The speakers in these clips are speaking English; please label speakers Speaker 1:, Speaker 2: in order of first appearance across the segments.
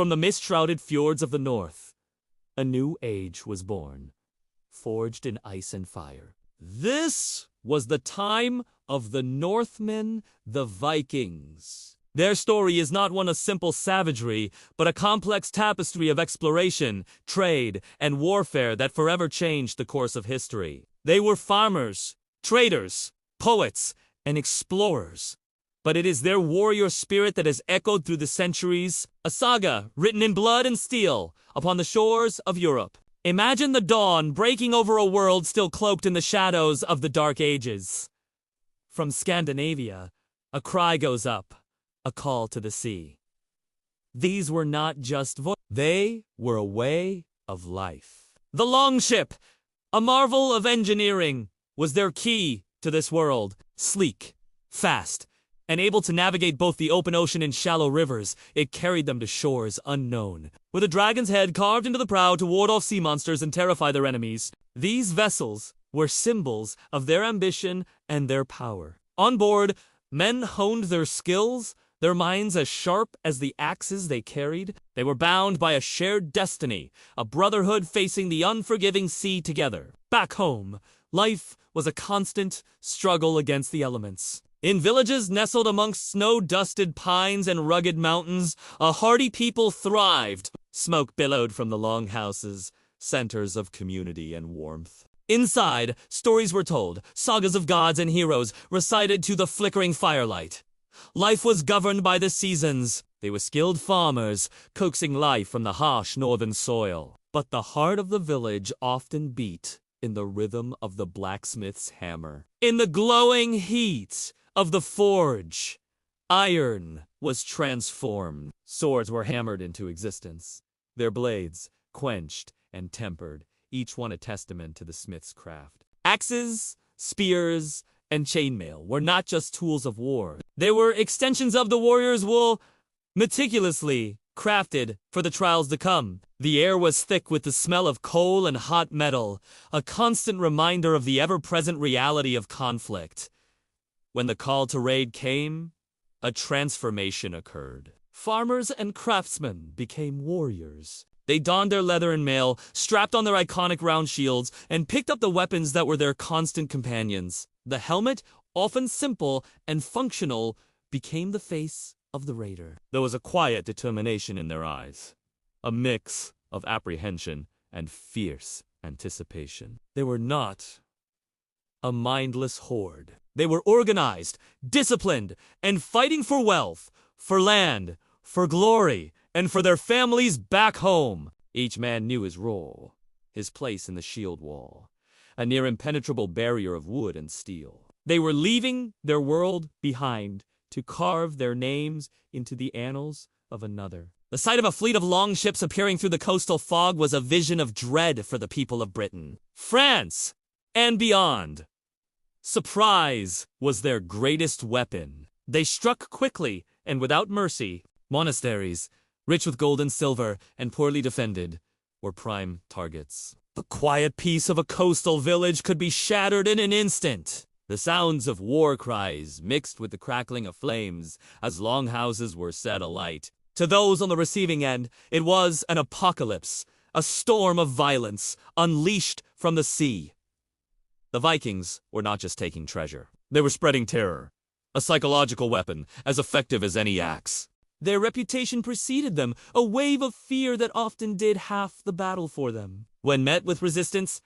Speaker 1: From the mist-shrouded fjords of the north, a new age was born, forged in ice and fire. This was the time of the Northmen, the Vikings. Their story is not one of simple savagery, but a complex tapestry of exploration, trade, and warfare that forever changed the course of history. They were farmers, traders, poets, and explorers. But it is their warrior spirit that has echoed through the centuries, a saga written in blood and steel upon the shores of Europe. Imagine the dawn breaking over a world still cloaked in the shadows of the Dark Ages. From Scandinavia, a cry goes up, a call to the sea. These were not just voices, they were a way of life. The longship, a marvel of engineering, was their key to this world. Sleek, fast, and able to navigate both the open ocean and shallow rivers, it carried them to shores unknown. With a dragon's head carved into the prow to ward off sea monsters and terrify their enemies, these vessels were symbols of their ambition and their power. On board, men honed their skills, their minds as sharp as the axes they carried. They were bound by a shared destiny, a brotherhood facing the unforgiving sea together. Back home, life was a constant struggle against the elements. In villages nestled amongst snow-dusted pines and rugged mountains, a hardy people thrived. Smoke billowed from the longhouses, centers of community and warmth. Inside, stories were told, sagas of gods and heroes recited to the flickering firelight. Life was governed by the seasons. They were skilled farmers, coaxing life from the harsh northern soil. But the heart of the village often beat in the rhythm of the blacksmith's hammer. In the glowing heat of the forge, iron was transformed. Swords were hammered into existence, their blades quenched and tempered, each one a testament to the smith's craft. Axes, spears, and chainmail were not just tools of war. They were extensions of the warrior's will, meticulously crafted for the trials to come. The air was thick with the smell of coal and hot metal, a constant reminder of the ever-present reality of conflict. When the call to raid came, a transformation occurred. Farmers and craftsmen became warriors. They donned their leather and mail, strapped on their iconic round shields, and picked up the weapons that were their constant companions. The helmet, often simple and functional, became the face of the raider. There was a quiet determination in their eyes, a mix of apprehension and fierce anticipation. They were not a mindless horde. They were organized, disciplined, and fighting for wealth, for land, for glory, and for their families back home. Each man knew his role, his place in the shield wall, a near impenetrable barrier of wood and steel. They were leaving their world behind to carve their names into the annals of another. The sight of a fleet of longships appearing through the coastal fog was a vision of dread for the people of Britain, France, and beyond. Surprise was their greatest weapon. They struck quickly and without mercy. Monasteries, rich with gold and silver and poorly defended, were prime targets. The quiet peace of a coastal village could be shattered in an instant. The sounds of war cries mixed with the crackling of flames as longhouses were set alight. To those on the receiving end, it was an apocalypse, a storm of violence unleashed from the sea. The Vikings were not just taking treasure. They were spreading terror, a psychological weapon as effective as any axe. Their reputation preceded them, a wave of fear that often did half the battle for them. When met with resistance,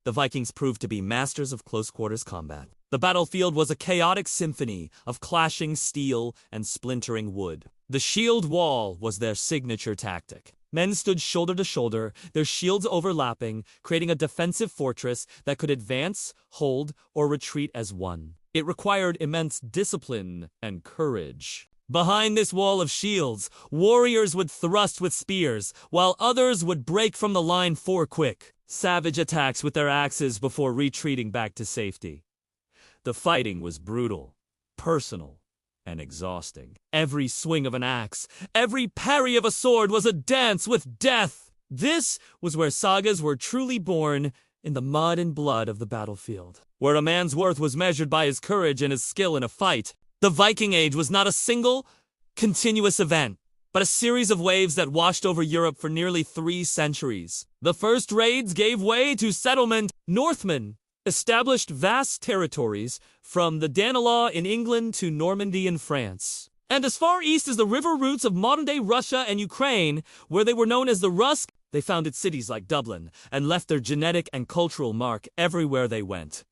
Speaker 1: the Vikings proved to be masters of close-quarters combat. The battlefield was a chaotic symphony of clashing steel and splintering wood. The shield wall was their signature tactic. Men stood shoulder to shoulder, their shields overlapping, creating a defensive fortress that could advance, hold, or retreat as one. It required immense discipline and courage. Behind this wall of shields, warriors would thrust with spears, while others would break from the line for quick, savage attacks with their axes before retreating back to safety. The fighting was brutal, personal, and exhausting. Every swing of an axe, every parry of a sword was a dance with death. This was where sagas were truly born, in the mud and blood of the battlefield, where a man's worth was measured by his courage and his skill in a fight. The Viking Age was not a single, continuous event. but a series of waves that washed over Europe for nearly 3 centuries. The first raids gave way to settlement. Northmen established vast territories from the Danelaw in England to Normandy in France, and as far east as the river routes of modern-day Russia and Ukraine, where they were known as the Rus. They founded cities like Dublin and left their genetic and cultural mark everywhere they went.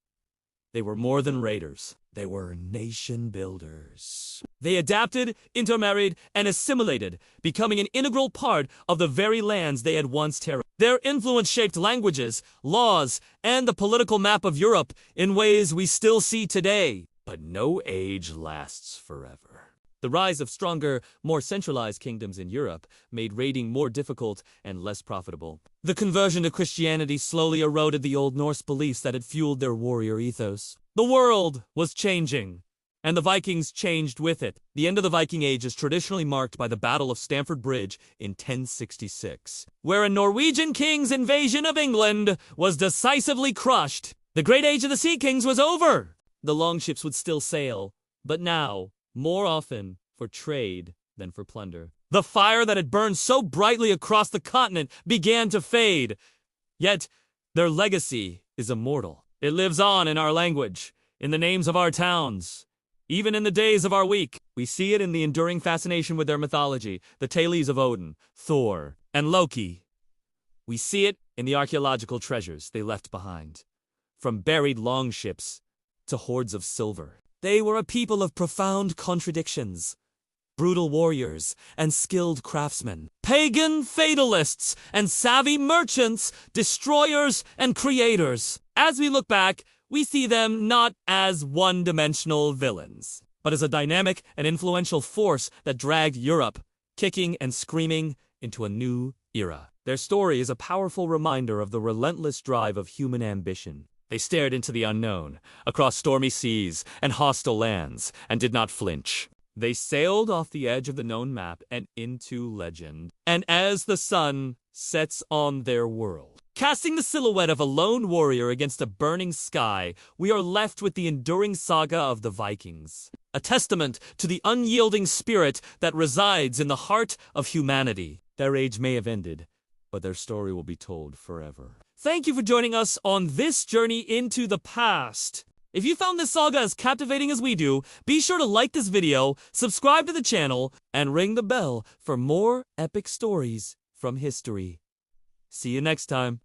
Speaker 1: They were more than raiders. They were nation builders. They adapted, intermarried, and assimilated, becoming an integral part of the very lands they had once terrorized. Their influence shaped languages, laws, and the political map of Europe in ways we still see today. But no age lasts forever. The rise of stronger, more centralized kingdoms in Europe made raiding more difficult and less profitable. The conversion to Christianity slowly eroded the Old Norse beliefs that had fueled their warrior ethos. The world was changing, and the Vikings changed with it. The end of the Viking Age is traditionally marked by the Battle of Stamford Bridge in 1066, where a Norwegian king's invasion of England was decisively crushed. The Great Age of the Sea Kings was over. The longships would still sail, but now, more often for trade than for plunder. The fire that had burned so brightly across the continent began to fade. Yet, their legacy is immortal. It lives on in our language, in the names of our towns, even in the days of our week. We see it in the enduring fascination with their mythology, the tales of Odin, Thor, and Loki. We see it in the archaeological treasures they left behind, from buried longships to hoards of silver. They were a people of profound contradictions, brutal warriors and skilled craftsmen, pagan fatalists and savvy merchants, destroyers and creators. As we look back, we see them not as one-dimensional villains, but as a dynamic and influential force that dragged Europe, kicking and screaming, into a new era. Their story is a powerful reminder of the relentless drive of human ambition. They stared into the unknown, across stormy seas and hostile lands, and did not flinch. They sailed off the edge of the known map and into legend. And as the sun sets on their world, casting the silhouette of a lone warrior against a burning sky, we are left with the enduring saga of the Vikings, a testament to the unyielding spirit that resides in the heart of humanity. Their age may have ended, but their story will be told forever. Thank you for joining us on this journey into the past. If you found this saga as captivating as we do, be sure to like this video, subscribe to the channel, and ring the bell for more epic stories from history. See you next time.